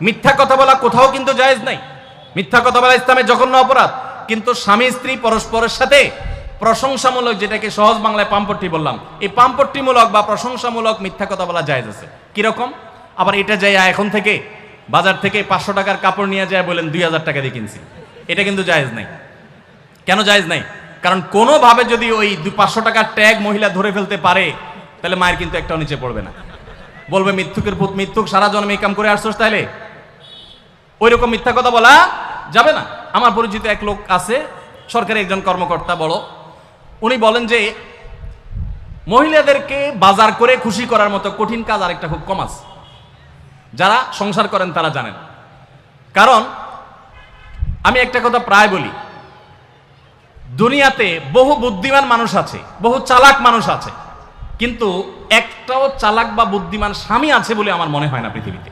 মিথ্যা কথা বলা কোথাও কিন্তু জায়েজ নাই। মিথ্যা কথা বলা ইসলামের জঘন্য অপরাধ। কিন্তু স্বামী স্ত্রী পরস্পরের সাথে প্রশংসামূলক, যেটাকে সহজ বাংলায় পাম্পট্টি বললাম, এই পাম্পট্টিমূলক বা প্রশংসামূলক মিথ্যা কথা বলা জায়েজ আছে। কিরকম? আবার এটা যাই এখন থেকে বাজার থেকে 500 টাকার কাপড় নিয়ে যায় বলেন 2000 টাকা দিয়ে কিনছি, এটা কিন্তু জায়েজ নাই। কেন জায়েজ নাই? কারণ কোনোভাবে যদি ওই 500 টাকার ট্যাগ মহিলা ধরে ফেলতে পারে, তাহলে মায়ের কিন্তু একটাও নিচে পড়বে না। বলবে মিথ্যুকের পুত মিথ্যুক, সারা জন্মে এই কাম করে আসছোস, তাইলে ওই রকম মিথ্যা কথা বলা যাবে না। আমার পরিচিত এক লোক আছে, সরকারি একজন কর্মকর্তা বড়, উনি বলেন যে মহিলাদেরকে বাজার করে খুশি করার মতো কঠিন কাজ আরেকটা খুব কম আছে। যারা সংসার করেন তারা জানেন। কারণ আমি একটা কথা প্রায় বলি, দুনিয়াতে বহু বুদ্ধিমান মানুষ আছে, বহু চালাক মানুষ আছে, কিন্তু একটাও চালাক বা বুদ্ধিমান স্বামী আছে বলে আমার মনে হয় না পৃথিবীতে।